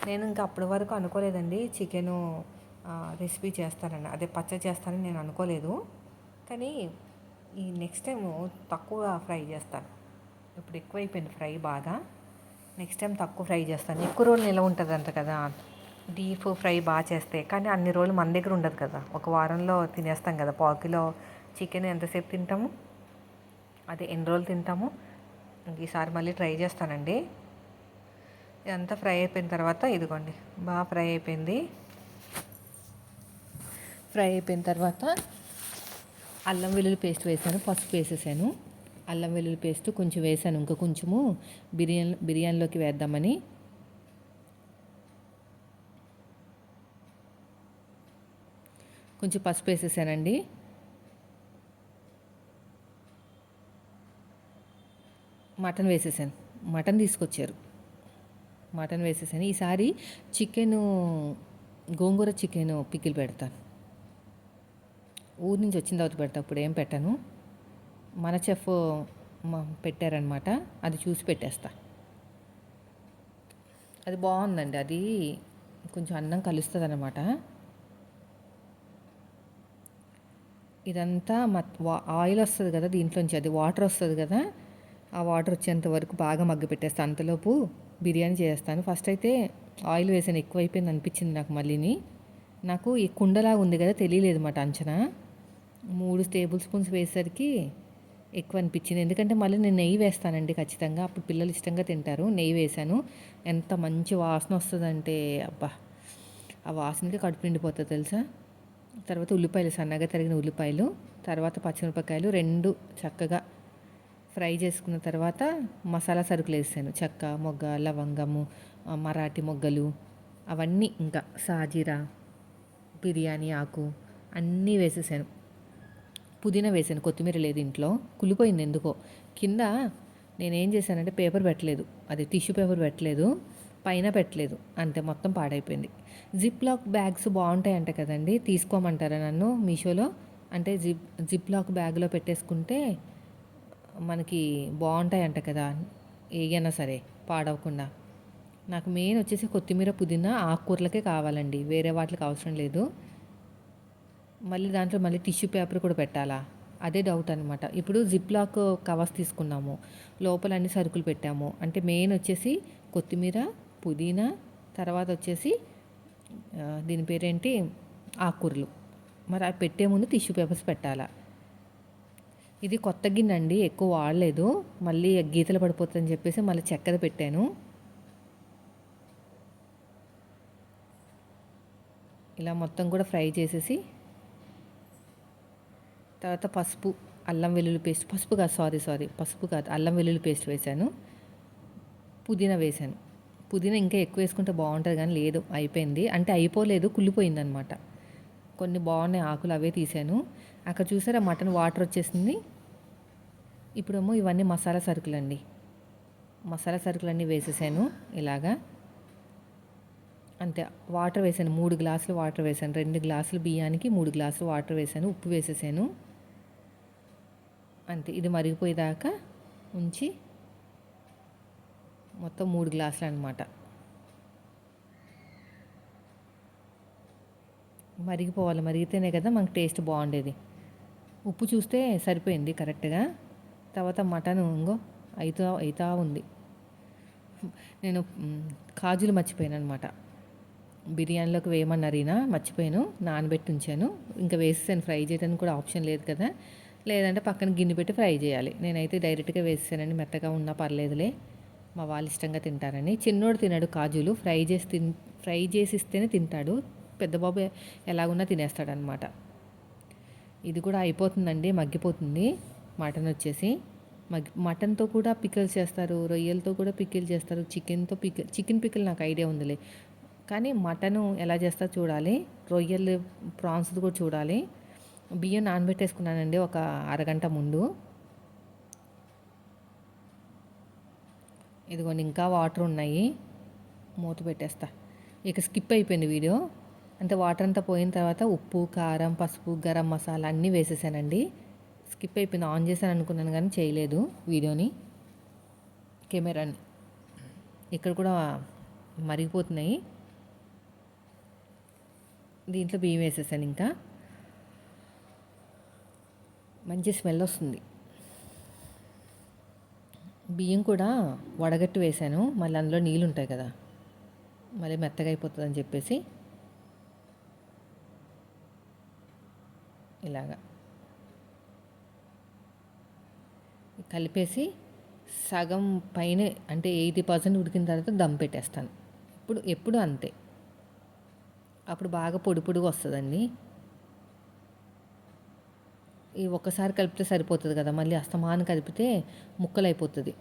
నేను ఇంకా అప్పటి వరకు అనుకోలేదండి చికెను రెసిపీ చేస్తానని, అదే పచ్చడి చేస్తానని నేను అనుకోలేదు. కానీ ఈ నెక్స్ట్ టైం తక్కువ ఫ్రై చేస్తాను. ఇప్పుడు ఎక్కువైపోయింది ఫ్రై బాగా. నెక్స్ట్ టైం తక్కువ ఫ్రై చేస్తాను. ఎక్కువ రోజులు నిల్వ ఉంటుంది అంట కదా డీప్ ఫ్రై బాగా చేస్తే. కానీ అన్ని రోజులు మన దగ్గర ఉండదు కదా, ఒక వారంలో తినేస్తాం కదా. 1/4 కిలో చికెన్ ఎంతసేపు తింటాము, అదే ఎన్ని రోజులు తింటాము. ఈసారి మళ్ళీ ట్రై చేస్తానండి. ఇదంతా ఫ్రై అయిపోయిన తర్వాత ఇదిగోండి బాగా ఫ్రై అయిపోయింది. ఫ్రై అయిపోయిన తర్వాత అల్లం వెల్లుల్లి పేస్ట్ వేసాను, పసుపు వేసేసాను. అల్లం వెల్లుల్లి పేస్ట్ కొంచెం వేసాను, ఇంకా కొంచెము బిర్యానీలోకి వేద్దామని. కొంచెం పసుపు వేసేసానండి. మటన్ వేసేసాను, మటన్ తీసుకొచ్చారు, మటన్ వేసేసాను. ఈసారి చికెను గోంగూర చికెన్ పికిల్ పెడతాను. ఊరి నుంచి వచ్చిన తర్వాత పెడతా, అప్పుడు ఏం పెట్టాను. మన చెఫ్ పెట్టారనమాట, అది చూసి పెట్టేస్తా. అది బాగుందండి, అది కొంచెం అన్నం కలుస్తుంది అనమాట. ఇదంతా ఆయిల్ వస్తుంది కదా దీంట్లోంచి, అది వాటర్ వస్తుంది కదా, ఆ వాటర్ వచ్చేంత వరకు బాగా మగ్గి పెట్టేస్తాను. అంతలోపు బిర్యానీ చేస్తాను. ఫస్ట్ అయితే ఆయిల్ వేసాను, ఎక్కువైపోయింది అనిపించింది నాకు. మళ్ళీని నాకు ఈ కుండలాగా ఉంది కదా, తెలియలేదు మాట అంచనా. 3 టేబుల్ స్పూన్స్ వేసేసరికి ఎక్కువ అనిపించింది. ఎందుకంటే మళ్ళీ నేను నెయ్యి వేస్తానండి ఖచ్చితంగా, అప్పుడు పిల్లలు ఇష్టంగా తింటారు. నెయ్యి వేసాను. ఎంత మంచి వాసన వస్తుందంటే అబ్బా, ఆ వాసనకి కడుపు నిండిపోతుంది తెలుసా. తర్వాత ఉల్లిపాయలు, సన్నగా తరిగిన ఉల్లిపాయలు, తర్వాత పచ్చిమిరపకాయలు 2 చక్కగా ఫ్రై చేసుకున్న తర్వాత మసాలా సరుకులు వేసాను. చెక్క మొగ్గ, లవంగము, మరాఠీ మొగ్గలు, అవన్నీ, ఇంకా సాజీరా, బిర్యానీ ఆకు అన్నీ వేసేసాను. పుదీనా వేసాను, కొత్తిమీర లేదు ఇంట్లో, కుళ్ళిపోయింది ఎందుకో. కింద నేనేం చేశానంటే పేపర్ పెట్టలేదు, అది టిష్యూ పేపర్ పెట్టలేదు, పైన పెట్టలేదు, అంతే, మొత్తం పాడైపోయింది. జిప్ లాక్ బ్యాగ్స్ బాగుంటాయంట కదండి, తీసుకోమంటారా నన్ను మీషోలో? అంటే జిప్ లాక్ బ్యాగ్లో పెట్టేసుకుంటే మనకి బాగుంటాయంట కదా, ఏగైనా సరే పాడవకుండా. నాకు మెయిన్ వచ్చేసి కొత్తిమీర, పుదీనా ఆకుకూరలకే కావాలండి, వేరే వాటికి అవసరం లేదు. మళ్ళీ దాంట్లో మళ్ళీ టిష్యూ పేపర్ కూడా పెట్టాలా, అదే డౌట్ అనమాట. ఇప్పుడు జిప్ లాక్ కవర్స్ తీసుకున్నాము, లోపల అన్ని సరుకులు పెట్టాము అంటే మెయిన్ వచ్చేసి కొత్తిమీర, పుదీనా, తర్వాత వచ్చేసి దీని పేరేంటి, ఆకుకూరలు. మరి అది పెట్టే ముందు టిష్యూ పేపర్స్ పెట్టాలా. ఇది కొత్త గిన్నె అండి, ఎక్కువ వాడలేదు, మళ్ళీ గీతలు పడిపోతుందని చెప్పేసి మళ్ళీ చెక్కది పెట్టాను. ఇలా మొత్తం కూడా ఫ్రై చేసేసి తర్వాత పసుపు, అల్లం వెల్లుల్లి పేస్ట్, పసుపు కాదు, సారీ పసుపు కాదు, అల్లం వెల్లుల్లి పేస్ట్ వేసాను, పుదీనా వేసాను. పుదీనా ఇంకా ఎక్కువ వేసుకుంటే బాగుంటుంది కానీ లేదు, అయిపోయింది, అంటే అయిపోలేదు, కుళ్ళిపోయింది అనమాట. కొన్ని బాగున్నాయి ఆకులు, అవే తీసాను. అక్కడ చూసారా మటన్ వాటర్ వచ్చేసింది. ఇప్పుడేమో ఇవన్నీ మసాలా సరుకులండి, మసాలా సరుకులన్నీ వేసేసాను ఇలాగా. అంతే, వాటర్ వేసాను, 3 గ్లాసులు వాటర్ వేసాను, 2 గ్లాసులు బియ్యానికి 3 గ్లాసులు వాటర్ వేసాను, ఉప్పు వేసేసాను. అంతే, ఇది మరిగిపోయేదాకా ఉంచి, మొత్తం 3 గ్లాసులు అనమాట. మరిగిపోవాలి, మరిగితేనే కదా మనకు టేస్ట్ బాగుండేది. ఉప్పు చూస్తే సరిపోయింది కరెక్ట్గా. తర్వాత మటన్ ఇంగో అయితా ఉంది. నేను కాజులు మర్చిపోయాను అనమాట, బిర్యానీలోకి వేయమన్నారు ఈయన, మర్చిపోయాను, నానబెట్టి ఉంచాను. ఇంకా వేసేసాను, ఫ్రై చేయడానికి కూడా ఆప్షన్ లేదు కదా, లేదంటే పక్కన గిన్నె పెట్టి ఫ్రై చేయాలి. నేనైతే డైరెక్ట్గా వేసేసానండి, మెత్తగా ఉన్నా పర్లేదులే, మా వాళ్ళు ఇష్టంగా తింటారని. చిన్నోడు తినాడు కాజులు, ఫ్రై చేసి ఇస్తేనే తింటాడు, పెద్ద బాబు ఎలాగున్నా తినేస్తాడనమాట. ఇది కూడా అయిపోతుందండి, మగ్గిపోతుంది. మటన్ వచ్చేసి మటన్తో కూడా పికిల్ చేస్తారు, రొయ్యలతో కూడా పికిల్ చేస్తారు, చికెన్ పికిల్ నాకు ఐడియా ఉందిలే, కానీ మటను ఎలా చేస్తారో చూడాలి, రొయ్యలు ప్రాన్స్ కూడా చూడాలి. బియ్యం నానబెట్టేసుకున్నానండి ఒక అరగంట ముందు. ఇదిగోండి ఇంకా వాటర్ ఉన్నాయి, మూత పెట్టేస్తా. ఇక స్కిప్ అయిపోయింది వీడియో. అంటే వాటర్ అంతా పోయిన తర్వాత ఉప్పు, కారం, పసుపు, గరం మసాలా అన్నీ వేసేసానండి. స్కిప్ అయిపోయింది, ఆన్ చేశాను అనుకున్నాను కానీ చేయలేదు వీడియోని, కెమెరాని. ఇక్కడ కూడా మరిగిపోతున్నాయి. దీంట్లో బియ్యం వేసేసాను, ఇంకా మంచి స్మెల్ వస్తుంది. బియ్యం కూడా వడగట్టి వేసాను, మళ్ళీ అందులో నీళ్ళు ఉంటాయి కదా, మళ్ళీ మెత్తగా అయిపోతుందని చెప్పేసి ఇలాగా కలిపేసి సగం పైన అంటే 80% ఉడికిన తర్వాత దమ్ పెట్టేస్తాను. ఎప్పుడు అంతే, అప్పుడు బాగా పొడి పొడిగా వస్తుందండి. ఈ ఒక్కసారి కలిపితే సరిపోతుంది కదా, మళ్ళీ అస్తమానం కలిపితే ముక్కలు అయిపోతుంది.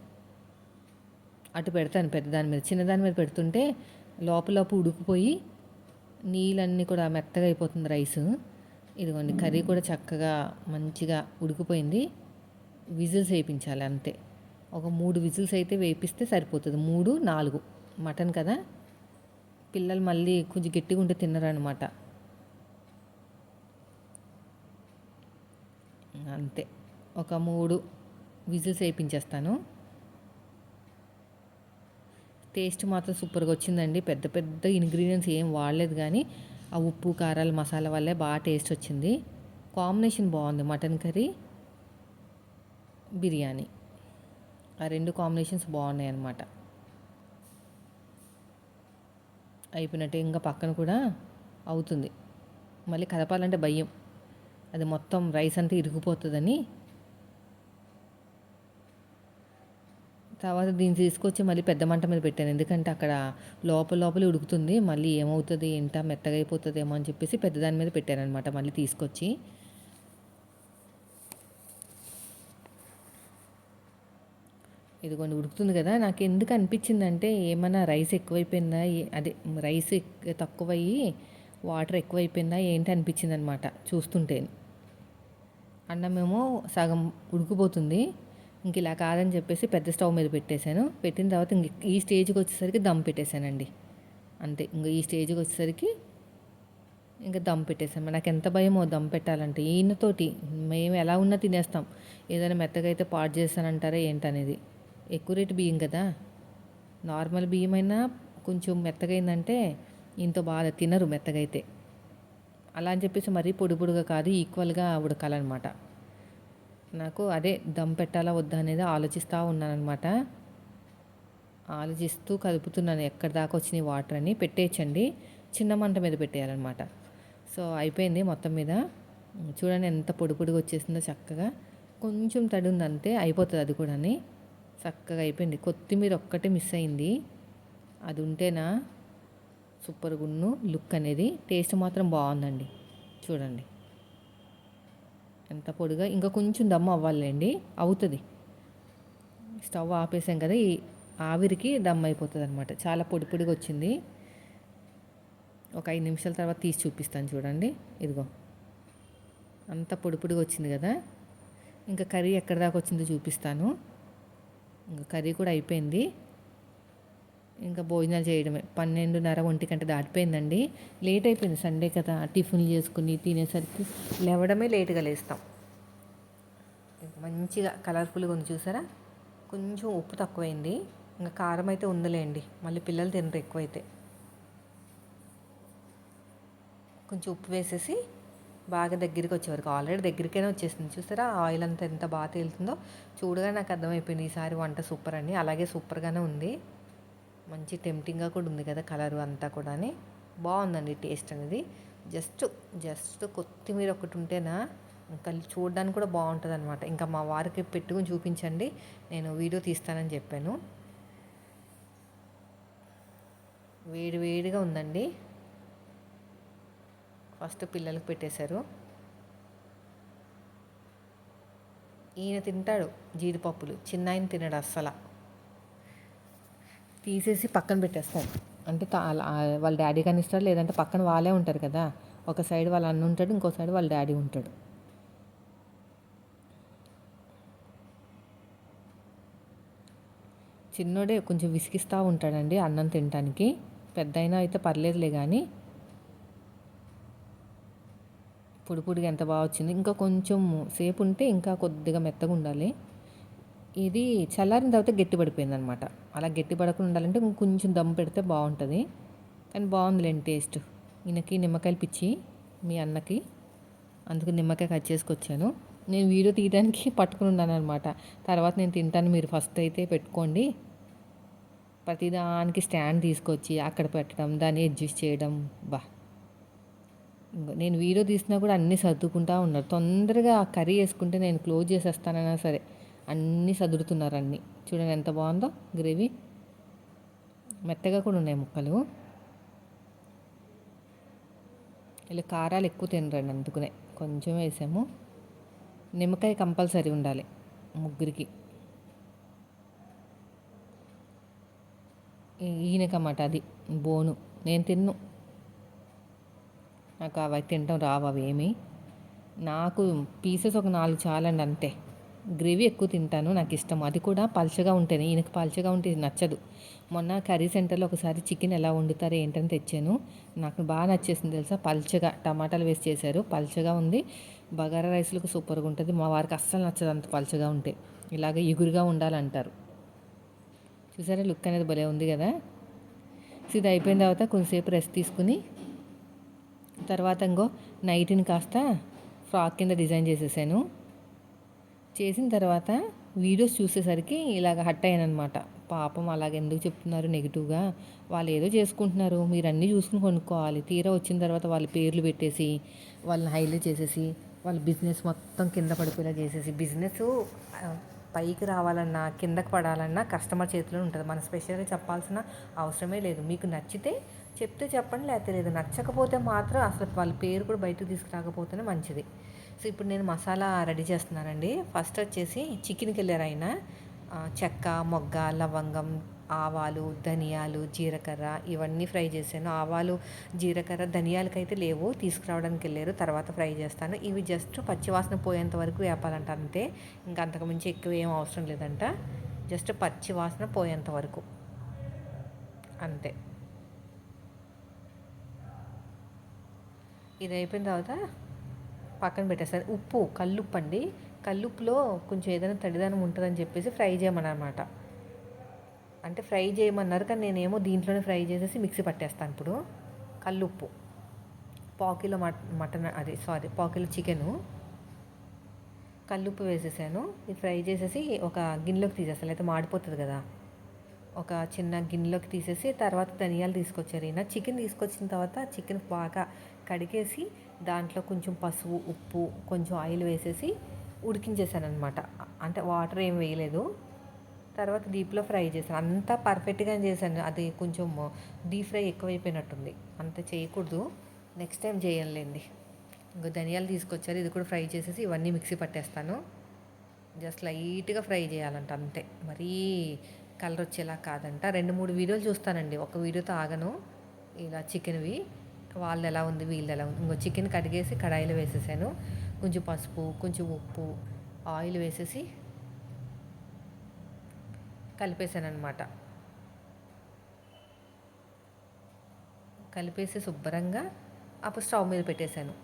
అటు పెడతాను పెద్దదాని మీద, చిన్నదాని మీద పెడుతుంటే లోపల ఉడికిపోయి నీళ్ళన్నీ కూడా మెత్తగా అయిపోతుంది రైస్. ఇదిగోండి కర్రీ కూడా చక్కగా మంచిగా ఉడికిపోయింది. విజిల్స్ వేయించాలి అంతే, ఒక 3 విజిల్స్ అయితే వేపిస్తే సరిపోతుంది, 3, 4. మటన్ కదా, పిల్లలు మళ్ళీ కొంచెం గట్టిగా ఉంటే తిన్నరనమాట. అంతే, ఒక 3 విజిల్స్ వేయించేస్తాను. టేస్ట్ మాత్రం సూపర్గా వచ్చిందండి, పెద్ద పెద్ద ఇంగ్రీడియంట్స్ ఏం వాడలేదు కానీ ఆ ఉప్పు, కారాలు, మసాలా వల్లే బాగా టేస్ట్ వచ్చింది. కాంబినేషన్ బాగుంది, మటన్ కర్రీ, బిర్యానీ, ఆ 2 కాంబినేషన్స్ బాగున్నాయి అన్నమాట. అయిపోయినట్టే, ఇంకా పక్కన కూడా అవుతుంది. మళ్ళీ కదపాలంటే భయం, అది మొత్తం రైస్ అంతా ఇరిగిపోతుందని. తర్వాత దీన్ని తీసుకొచ్చి మళ్ళీ పెద్ద మంట మీద పెట్టాను, ఎందుకంటే అక్కడ లోపల ఉడుకుతుంది, మళ్ళీ ఏమవుతుంది ఏంటా మెత్తగా అయిపోతుందేమో అని చెప్పేసి పెద్దదాని మీద పెట్టాను అనమాట. మళ్ళీ తీసుకొచ్చి ఇదిగోండి ఉడుకుతుంది కదా, నాకు ఎందుకు అనిపించిందంటే ఏమన్నా రైస్ ఎక్కువైపోయిందా, అదే రైస్ తక్కువయ్యి వాటర్ ఎక్కువైపోయిందా ఏంటి అనిపించింది అనమాట చూస్తుంటే. అన్నమేమో సగం ఉడికిపోతుంది. ఇంక ఇలా కాదని చెప్పేసి పెద్ద స్టవ్ మీద పెట్టేశాను. పెట్టిన తర్వాత ఇంక ఈ స్టేజ్కి వచ్చేసరికి దమ్ పెట్టేశానండి. అంతే, ఇంక ఈ స్టేజ్కి వచ్చేసరికి ఇంకా దమ్ పెట్టేసాము. నాకు ఎంత భయమో దమ్ పెట్టాలంటే ఈయనతోటి. మేము ఎలా ఉన్నా తినేస్తాం. ఏదైనా మెత్తగా అయితే పాడు చేస్తానంటారా ఏంటనేది. ఎక్కువ రేటు బియ్యం కదా, నార్మల్ బియ్యం అయినా కొంచెం మెత్తగైందంటే ఇంత బాగా తినరు మెత్తగా అయితే. అలా అని చెప్పేసి మరీ పొడి పొడిగా కాదు, ఈక్వల్గా ఉడకాలన్నమాట. నాకు అదే దమ్ పెట్టాలా వద్దా అనేది ఆలోచిస్తూ ఉన్నానన్నమాట. ఆలోచిస్తూ కదుపుతున్నాను ఎక్కడి దాకా వచ్చినాయి వాటర్ అని. పెట్టేయచ్చండి, చిన్న మంట మీద పెట్టేయాలన్నమాట. సో అయిపోయింది మొత్తం మీద. చూడండి ఎంత పొడి పొడిగా వచ్చేసిందో చక్కగా. కొంచెం తడి ఉంది అంతే, అయిపోతుంది అది కూడా. చక్కగా అయిపోయింది. కొత్తిమీర ఒక్కటే మిస్ అయింది, అది ఉంటేనా సూపర్ గున్ను లుక్ అనేది. టేస్ట్ మాత్రం బాగుందండి. చూడండి ఎంత పొడిగా. ఇంకా కొంచెం దమ్ అవ్వాలండి, అవుతుంది. స్టవ్ ఆపేసాం కదా, ఈ ఆవిరికి దమ్ అయిపోతుంది అనమాట. చాలా పొడి పొడిగా వచ్చింది. ఒక 5 నిమిషాల తర్వాత తీసి చూపిస్తాను చూడండి. ఇదిగో అంత పొడి పొడిగా వచ్చింది కదా. ఇంకా కర్రీ ఎక్కడి దాకా వచ్చిందో చూపిస్తాను. ఇంకా కర్రీ కూడా అయిపోయింది. ఇంకా భోజనాలు చేయడమే. 12:30 1 గంట దాటిపోయిందండి. లేట్ అయిపోయింది, సండే కదా. టిఫిన్లు చేసుకుని తినేసరికి లేవడమే లేట్గా లేస్తాం. మంచిగా కలర్ఫుల్గా ఉంది చూసారా. కొంచెం ఉప్పు తక్కువైంది, ఇంకా కారం అయితే ఉందిలేండి, మళ్ళీ పిల్లలు తినరు ఎక్కువైతే. కొంచెం ఉప్పు వేసేసి బాగా దగ్గరికి వచ్చేవరకు, ఆల్రెడీ దగ్గరికైనా వచ్చేసింది చూసారా. ఆయిల్ అంతా ఎంత బాగా తేలుతుందో చూడగా నాకు అర్థమైపోయింది ఈసారి వంట సూపర్ అని. అలాగే సూపర్గానే ఉంది, మంచి టెంప్టింగ్గా కూడా ఉంది కదా కలరు అంతా కూడా. బాగుందండి టేస్ట్ అనేది. జస్ట్ కొత్తిమీర ఒకటి ఉంటేనా ఇంకా చూడడానికి కూడా బాగుంటుంది అనమాట. ఇంకా మా వారికి పెట్టుకుని చూపించండి, నేను వీడియో తీస్తానని చెప్పాను. వేడి వేడిగా ఉందండి. ఫస్ట్ పిల్లలకు పెట్టేశారు. ఈయన తింటాడు జీడిపప్పులు, చిన్న ఆయన తినడు అస్సలు. తీసేసి పక్కన పెట్టేస్తాం. అంటే వాళ్ళ డాడీ కానీ ఇస్తాడు, లేదంటే పక్కన వాళ్ళే ఉంటారు కదా. ఒక సైడ్ వాళ్ళ అన్న ఉంటాడు, ఇంకో సైడ్ వాళ్ళ డాడీ ఉంటాడు. చిన్నోడే కొంచెం విసిగిస్తూ ఉంటాడండి అన్నం తినడానికి. పెద్ద అయినా అయితే పర్లేదులే కానీ. పొడి పొడిగా ఎంత బాగా వచ్చింది. ఇంకా కొంచెం సేపు ఉంటే ఇంకా కొద్దిగా మెత్తగా ఉండాలి. ఇది చల్లారిన తర్వాత గట్టి పడిపోయింది అనమాట. అలా గట్టి పడకుండా ఉండాలంటే కొంచెం దమ్ పెడితే బాగుంటుంది. కానీ బాగుందిలేండి టేస్ట్. ఈయనకి నిమ్మకాయలు పిచ్చి, మీ అన్నకి, అందుకు నిమ్మకాయ కట్ చేసుకొచ్చాను. నేను వీడియో తీయడానికి పట్టుకుని ఉన్నాను అనమాట. తర్వాత నేను తింటాను, మీరు ఫస్ట్ అయితే పెట్టుకోండి. ప్రతిదానికి స్టాండ్ తీసుకొచ్చి అక్కడ పెట్టడం, దాన్ని అడ్జస్ట్ చేయడం. నేను వీడియో తీసినా కూడా అన్నీ సర్దుకుంటూ ఉన్నారు. తొందరగా ఆ కర్రీ వేసుకుంటే నేను క్లోజ్ చేసేస్తానైనా సరే అన్నీ సదురుతున్నారు అన్నీ. చూడండి ఎంత బాగుందో గ్రేవీ. మెత్తగా కూడా ఉన్నాయి ముక్కలు. ఇలా కారాలు ఎక్కువ తినరండి, అందుకునే కొంచెం వేసాము. నిమ్మకాయ కంపల్సరీ ఉండాలి ముగ్గురికి. ఈయనకన్నమాట అది బోను. నేను తిన్ను, నాకు అవి తినటం రావు అవి ఏమి. నాకు పీసెస్ ఒక 4 చాలండి అంతే. గ్రేవీ ఎక్కువ తింటాను, నాకు ఇష్టం. అది కూడా పల్చగా ఉంటేనే. ఈయనకి పల్చగా ఉంటే నచ్చదు. మొన్న కర్రీ సెంటర్లో ఒకసారి చికెన్ ఎలా వండుతారో ఏంటని తెచ్చాను. నాకు బాగా నచ్చేసింది తెలుసా. పల్చగా టమాటాలు వేసి చేశారు, పల్చగా ఉంది. బగారా రైస్లకు సూపర్గా ఉంటుంది. మా వారికి అస్సలు నచ్చదు అంత పల్చగా ఉంటే, ఇలాగ ఎగురుగా ఉండాలంటారు. చూసారా లుక్ అనేది భలే ఉంది కదా. ఇది అయిపోయిన తర్వాత కొంచెంసేపు రెస్ట్ తీసుకుని తర్వాత ఇంకో నైట్ని కాస్త ఫ్రాక్ కింద డిజైన్ చేసేసాను. చేసిన తర్వాత వీడియోస్ చూసేసరికి ఇలాగ హట్ అయ్యానమాట. పాపం అలాగ ఎందుకు చెప్తున్నారు నెగిటివ్గా, వాళ్ళు ఏదో చేసుకుంటున్నారు, మీరు అన్నీ చూసుకుని కొనుక్కోవాలి. తీరా వచ్చిన తర్వాత వాళ్ళ పేర్లు పెట్టేసి వాళ్ళని హైలైట్ చేసేసి వాళ్ళ బిజినెస్ మొత్తం కింద పడిపోయేలా చేసేసి, బిజినెస్ పైకి రావాలన్నా కిందకి పడాలన్నా కస్టమర్ చేతిలో ఉంటుంది. మనం స్పెషల్గా చెప్పాల్సిన అవసరమే లేదు. మీకు నచ్చితే చెప్తే చెప్పండి, లేకపోతే లేదు. నచ్చకపోతే మాత్రం అసలు వాళ్ళ పేరు కూడా బయటకు తీసుకురాకపోతేనే మంచిది. సో ఇప్పుడు నేను మసాలా రెడీ చేస్తున్నానండి. ఫస్ట్ వచ్చేసి చికెన్కి వెళ్ళారు ఆయన. చెక్క, మొగ్గ, లవంగం, ఆవాలు, ధనియాలు, జీలకర్ర ఇవన్నీ ఫ్రై చేశాను. ఆవాలు, జీలకర్ర, ధనియాలకైతే లేవు, తీసుకురావడానికి వెళ్ళారు, తర్వాత ఫ్రై చేస్తాను. ఇవి జస్ట్ పచ్చివాసన పోయేంత వరకు వేపాలంట అంతే. ఇంకా అంతకుమించి ఎక్కువ ఏం అవసరం లేదంట. జస్ట్ పచ్చివాసన పోయేంత వరకు అంతే. ఇది అయిపోయిన తర్వాత పక్కన పెట్టేస్తాను. ఉప్పు, కల్లుప్పు అండి. కల్లుప్పులో కొంచెం ఏదైనా తడిదనం ఉంటుందని చెప్పేసి ఫ్రై చేయమన్నమాట. అంటే ఫ్రై చేయమన్నారు, కానీ నేనేమో దీంట్లోనే ఫ్రై చేసేసి మిక్సీ పట్టేస్తాను ఇప్పుడు. కల్లుప్పు పావు కిలో మటన్, పావు కిలో చికెను కల్లుప్పు వేసేసాను. ఇది ఫ్రై చేసేసి ఒక గిన్నెలోకి తీసేస్తాను, అయితే మాడిపోతుంది కదా. ఒక చిన్న గిన్నెలోకి తీసేసి తర్వాత ధనియాలు తీసుకొచ్చారు ఈయన. చికెన్ తీసుకొచ్చిన తర్వాత చికెన్ బాగా కడిగేసి దాంట్లో కొంచెం పసుపు, ఉప్పు, కొంచెం ఆయిల్ వేసేసి ఉడికించేసాను అనమాట. అంటే వాటర్ ఏం వేయలేదు. తర్వాత డీప్లో ఫ్రై చేశాను. అంతా పర్ఫెక్ట్గా చేశాను. అది కొంచెం డీప్ ఫ్రై ఎక్కువైపోయినట్టుంది, అంత చేయకూడదు. నెక్స్ట్ టైం చేయాలండి. ఇంకో ధనియాలు తీసుకొచ్చారు, ఇది కూడా ఫ్రై చేసేసి ఇవన్నీ మిక్సీ పట్టేస్తాను. జస్ట్ లైట్గా ఫ్రై చేయాలంట అంతే, మరీ కలర్ వచ్చేలా కాదంట. 2-3 వీడియోలు చూస్తానండి, ఒక వీడియోతో ఆగను. ఇలా చికెన్వి వాళ్ళు ఎలా ఉంది, వీళ్ళు ఎలా ఉంది. ఇంకో చికెన్ కడిగేసి కడాయిలో వేసేసాను. కొంచెం పసుపు, కొంచెం ఉప్పు, ఆయిల్ వేసేసి కలిపేసాను అనమాట. కలిపేసి శుభ్రంగా అప్పుడు స్టవ్ మీద పెట్టేశాను.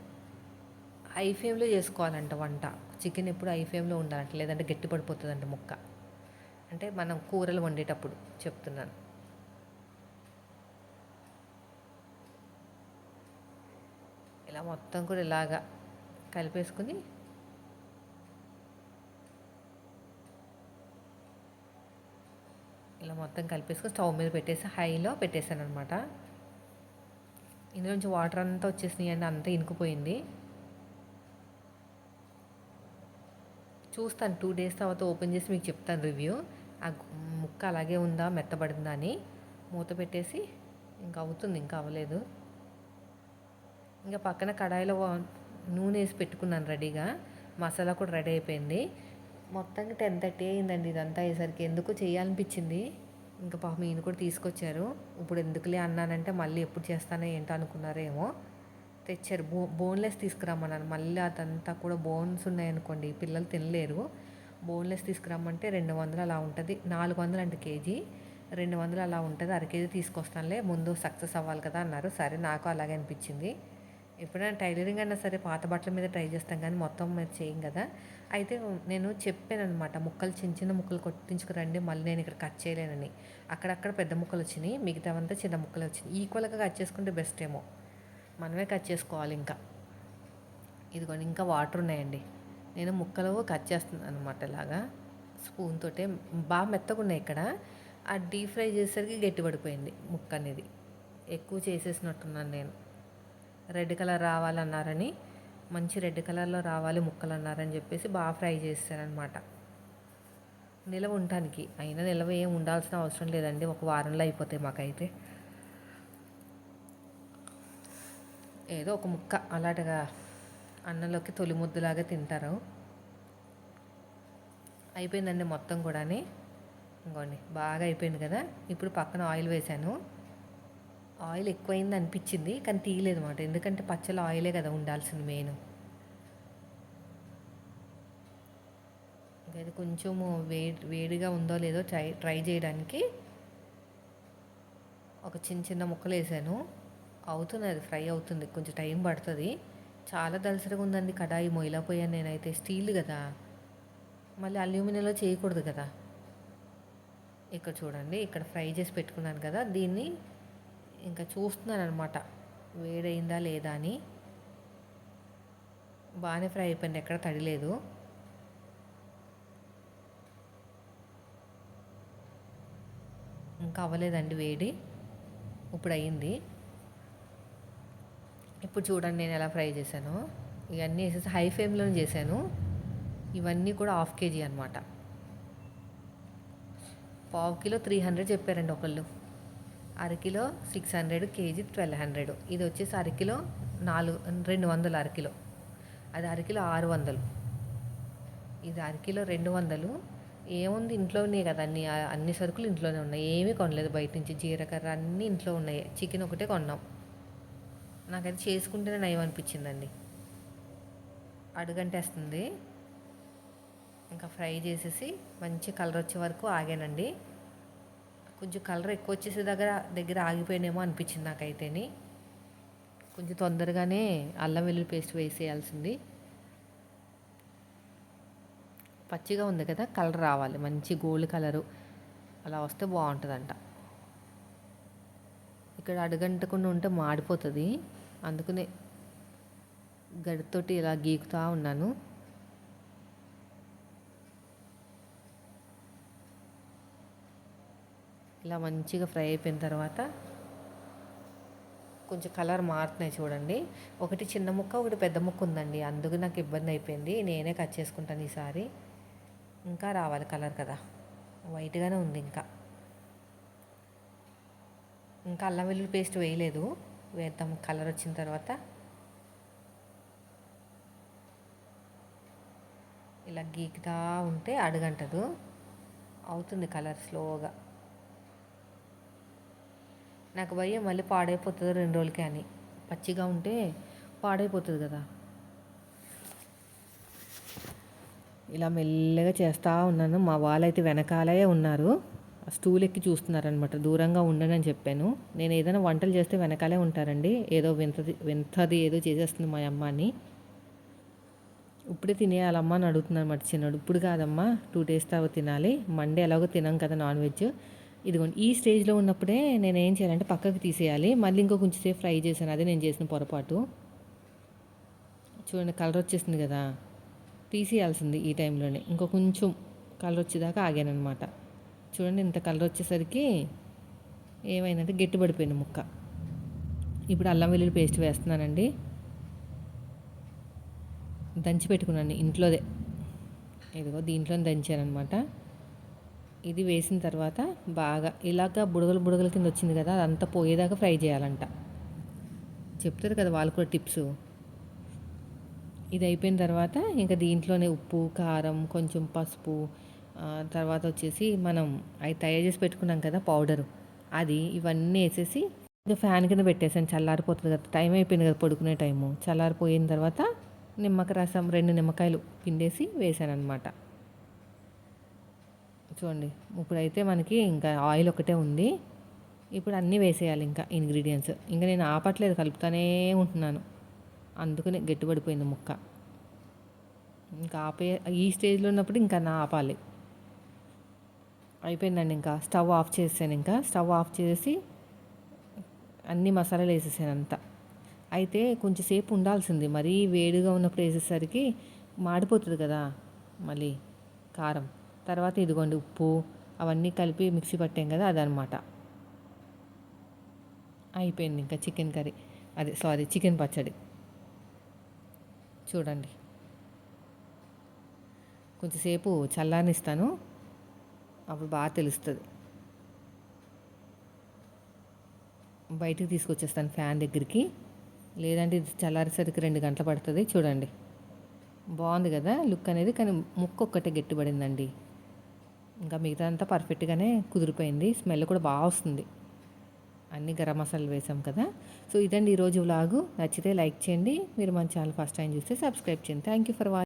హై ఫ్లేమ్లో చేసుకోవాలంట వంట. చికెన్ ఎప్పుడు హై ఫ్లేమ్లో ఉండాలంట, లేదంటే గట్టి పడిపోతుందంట ముక్క. అంటే మనం కూరలు వండేటప్పుడు చెప్తున్నాను. ఇలా మొత్తం కూడా ఇలాగా కలిపేసుకుని ఇలా మొత్తం కలిపేసుకొని స్టవ్ మీద పెట్టేసి హైలో పెట్టేశాను అనమాట. ఇందులోంచి వాటర్ అంతా వచ్చేసినాయి అండి, అంతా ఇనుకుపోయింది. చూస్తాను 2 డేస్ తర్వాత ఓపెన్ చేసి మీకు చెప్తాను రివ్యూ. ఆ ముక్క అలాగే ఉందా, మెత్తబడిందా అని. మూత పెట్టేసి ఇంకా అవుతుంది, ఇంకా అవ్వలేదు. ఇంకా పక్కన కడాయిలో నూనె వేసి పెట్టుకున్నాను రెడీగా. మసాలా కూడా రెడీ అయిపోయింది. మొత్తానికి 10:30 అయిందండి. ఇదంతా అయ్యేసరికి ఎందుకు చేయాలనిపించింది. ఇంకా పాపం ఈయన కూడా తీసుకొచ్చారు. ఇప్పుడు ఎందుకులే అన్నానంటే మళ్ళీ ఎప్పుడు చేస్తానో ఏంటో అనుకున్నారేమో. తెచ్చారు. బోన్లెస్ తీసుకురమ్మన్నాను. మళ్ళీ అదంతా కూడా బోన్స్ ఉన్నాయనుకోండి పిల్లలు తినలేరు. బోన్లెస్ తీసుకురమ్మంటే 200 అలా ఉంటుంది. 400 అంటే కేజీ, 200 అలా ఉంటుంది. అరకేజీ తీసుకొస్తానులే, ముందు సక్సెస్ అవ్వాలి కదా అన్నారు. సరే, నాకు అలాగే అనిపించింది. ఎప్పుడైనా టైలరింగ్ అయినా సరే పాత బట్టల మీద ట్రై చేస్తాం, కానీ మొత్తం మీద చేయం కదా. అయితే నేను చెప్పాను అనమాట, ముక్కలు చిన్న చిన్న ముక్కలు కొట్టించుకురండి, మళ్ళీ నేను ఇక్కడ కట్ చేయలేనని. అక్కడక్కడ పెద్ద ముక్కలు వచ్చినాయి, మిగతావంతా చిన్న ముక్కలు వచ్చినాయి. ఈక్వల్గా కట్ చేసుకుంటే బెస్ట్ ఏమో. మనమే కట్ చేసుకోవాలి. ఇదిగోండి, ఇంకా వాటర్ ఉన్నాయండి. నేను ముక్కలు కట్ చేస్తున్నాను అనమాట. ఇలాగా స్పూన్ తోటే బాగా మెత్తగా ఉన్నాయి. ఇక్కడ ఆ డీప్ ఫ్రై చేసేసరికి గట్టిపడిపోయింది ముక్క అనేది. ఎక్కువ చేసేసినట్టున్నాను నేను. రెడ్ కలర్ రావాలన్నారని, మంచి రెడ్ కలర్లో రావాలి ముక్కలు అన్నారని చెప్పేసి బాగా ఫ్రై చేశానమాట. నిలవ ఉండటానికి. అయినా నిలవ ఏం ఉండాల్సిన అవసరం లేదండి, ఒక వారంలో అయిపోతాయి మాకైతే. ఏదో ఒక ముక్క అలాంటిగా అన్నంలోకి తొలి ముద్దులాగా తింటారు. అయిపోయిందండి మొత్తం కూడా. ఇంకోండి బాగా అయిపోయింది కదా. ఇప్పుడు పక్కన ఆయిల్ వేశాను. ఆయిల్ ఎక్కువైంది అనిపించింది, కానీ తీయలేదు అన్నమాట. ఎందుకంటే పచ్చళ్ళు ఆయిలే కదా ఉండాల్సింది మెయిన్. అది కొంచెము వేడిగా ఉందో లేదో ట్రై చేయడానికి ఒక చిన్న చిన్న ముక్కలు వేసాను. అవుతుంది, అది ఫ్రై అవుతుంది, కొంచెం టైం పడుతుంది. చాలా దలసరిగా ఉందండి కడాయి. మొయిలాపోయాను నేనైతే. స్టీల్ కదా, మళ్ళీ అల్యూమినియంలో చేయకూడదు కదా. ఇక్కడ చూడండి, ఇక్కడ ఫ్రై చేసి పెట్టుకున్నాను కదా, దీన్ని ఇంకా చూస్తున్నాను అనమాట వేడైందా లేదా అని. బాగానే ఫ్రై అయిపోయింది, ఎక్కడ తడిలేదు. ఇంకా అవ్వలేదండి వేడి, ఇప్పుడు అయ్యింది. ఇప్పుడు చూడండి నేను ఎలా ఫ్రై చేశాను. ఇవన్నీ వేసేసి హై ఫ్లేమ్లోనే చేశాను. ఇవన్నీ కూడా 1/2 kg అనమాట. పావు కిలో 300 చెప్పారండి ఒకళ్ళు. అరకిలో 600, కేజీ 1200. ఇది వచ్చేసి అరకిలో 200, అరకిలో. అది అరకిలో 600. ఇది అరకిలో 200, ఏముంది ఇంట్లోనే కదా అన్ని అన్ని సరుకులు ఇంట్లోనే ఉన్నాయి, ఏమీ కొనలేదు బయట నుంచి. జీలకర్ర అన్నీ ఇంట్లో ఉన్నాయి, చికెన్ ఒకటే కొన్నాం. నాకైతే చేసుకుంటేనే నయం అనిపించిందండి. అడుగంటేస్తుంది. ఇంకా ఫ్రై చేసేసి మంచి కలర్ వచ్చే వరకు ఆగానండి. కొంచెం కలర్ ఎక్కువ వచ్చేసే దగ్గర ఆగిపోయినేమో అనిపించింది నాకైతేని. కొంచెం తొందరగానే అల్లం వెల్లుల్లి పేస్ట్ వేసేయాల్సింది. పచ్చిగా ఉంది కదా, కలర్ రావాలి, మంచి గోల్డ్ కలరు అలా వస్తే బాగుంటుందంట. ఇక్కడ అడుగంటకుండా ఉంటే మాడిపోతుంది, అందుకనే గడితోటి ఇలా గీకుతూ ఉన్నాను. ఇలా మంచిగా ఫ్రై అయిపోయిన తర్వాత కొంచెం కలర్ మారుతున్నాయి చూడండి. ఒకటి చిన్న ముక్క, ఒకటి పెద్ద ముక్క ఉందండి, అందుకు నాకు ఇబ్బంది అయిపోయింది. నేనే కట్ చేసుకుంటాను ఈసారి. ఇంకా రావాలి కలర్ కదా, వైట్గానే ఉంది. ఇంకా అల్లం వెల్లుల్లి పేస్ట్ వేయలేదు, వేద్దాం కలర్ వచ్చిన తర్వాత. ఇలా గీకుతా ఉంటే అడుగంటదు, అవుతుంది కలర్ స్లోగా. నాకు భయం మళ్ళీ పాడైపోతుంది 2 రోజులకే అని, పచ్చిగా ఉంటే పాడైపోతుంది కదా. ఇలా మెల్లగా చేస్తూ ఉన్నాను. మా వాళ్ళైతే వెనకాలే ఉన్నారు, స్టూల్ ఎక్కి చూస్తున్నారనమాట. దూరంగా ఉండని అని చెప్పాను. నేను ఏదైనా వంటలు చేస్తే వెనకాలే ఉంటారండి. ఏదో వింతది ఏదో చేసేస్తుంది మా అమ్మ అని. ఇప్పుడే తినేయాలమ్మా అని అడుగుతున్నారు అనమాట చిన్నోడు. ఇప్పుడు కాదమ్మా, 2 days తర్వాత తినాలి, మండే ఎలాగో తినాం కదా నాన్ వెజ్. ఇదిగోండి ఈ స్టేజ్లో ఉన్నప్పుడే నేను ఏం చేయాలంటే పక్కకు తీసేయాలి. మళ్ళీ ఇంకో కొంచెం సేపు ఫ్రై చేశాను, అదే నేను చేసిన పొరపాటు. చూడండి కలర్ వచ్చేసింది కదా, తీసేయాల్సింది ఈ టైంలోనే. ఇంకో కొంచెం కలర్ వచ్చేదాకా ఆగానమాట. చూడండి ఇంత కలర్ వచ్చేసరికి ఏమైందంటే గట్టిపడిపోయింది ముక్క. ఇప్పుడు అల్లం వెల్లుల్లి పేస్ట్ వేస్తున్నానండి. దంచి పెట్టుకున్నాను ఇంట్లోదే, ఇదిగో దీంట్లోనే దంచానమాట. ఇది వేసిన తర్వాత బాగా ఇలాగ బుడగలు కింద వచ్చింది కదా, అదంతా పోయేదాకా ఫ్రై చేయాలంట. చెప్తారు కదా వాళ్ళు కూడా టిప్స్. ఇది అయిపోయిన తర్వాత ఇంకా దీంట్లోనే ఉప్పు, కారం, కొంచెం పసుపు, తర్వాత వచ్చేసి మనం అవి తయారు చేసి పెట్టుకున్నాం కదా పౌడరు, అది ఇవన్నీ వేసేసి ఇంకా ఫ్యాన్ కింద పెట్టేసాను. చల్లారిపోతుంది కదా, టైం అయిపోయింది కదా పడుకునే టైము. చల్లారిపోయిన తర్వాత నిమ్మకాయ రసం 2 నిమ్మకాయలు పిండేసి వేసాను అనమాట. చూడండి ఇప్పుడైతే మనకి ఇంకా ఆయిల్ ఒకటే ఉంది. ఇప్పుడు అన్నీ వేసేయాలి ఇంకా ఇంగ్రీడియంట్స్. ఇంకా నేను ఆపట్లేదు, కలుపుతానే ఉంటున్నాను, అందుకనే గట్టిపడిపోయింది ముక్క. ఇంకా ఈ స్టేజ్లో ఉన్నప్పుడు ఇంకా ఆపాలి. అయిపోయిందండి, ఇంకా స్టవ్ ఆఫ్ చేసాను. ఇంకా స్టవ్ ఆఫ్ చేసి అన్ని మసాలాలు వేసేసాను అంతా. అయితే కొంచెం సేపు ఉండాల్సింది, మరీ వేడిగా ఉన్నప్పుడు వేసేసరికి మాడిపోతుంది కదా మళ్ళీ కారం. తర్వాత ఇదిగోండి ఉప్పు అవన్నీ కలిపి మిక్సీ పట్టాం కదా, అదనమాట. అయిపోయింది ఇంకా చికెన్ కర్రీ, చికెన్ పచ్చడి. చూడండి కొంచెంసేపు చల్లారనిస్తాను, అప్పుడు బాగా తెలుస్తుంది. బయటికి తీసుకొచ్చేస్తాను ఫ్యాన్ దగ్గరికి, లేదంటే ఇది చల్లారేసరికి 2 గంటలు పడుతుంది. చూడండి బాగుంది కదా లుక్ అనేది, కానీ ముక్క ఒక్కటే గట్టిపడిందండి. ఇంకా మిగతా అంతా పర్ఫెక్ట్గానే కుదిరిపోయింది. స్మెల్ కూడా బాగా వస్తుంది, అన్ని గరం మసాలాలు వేసాం కదా. సో ఇదండి ఈరోజు వ్లాగు. నచ్చితే లైక్ చేయండి. మీరు మన ఛానల్ ఫస్ట్ టైం చూస్తే సబ్స్క్రైబ్ చేయండి. Thank you for watching.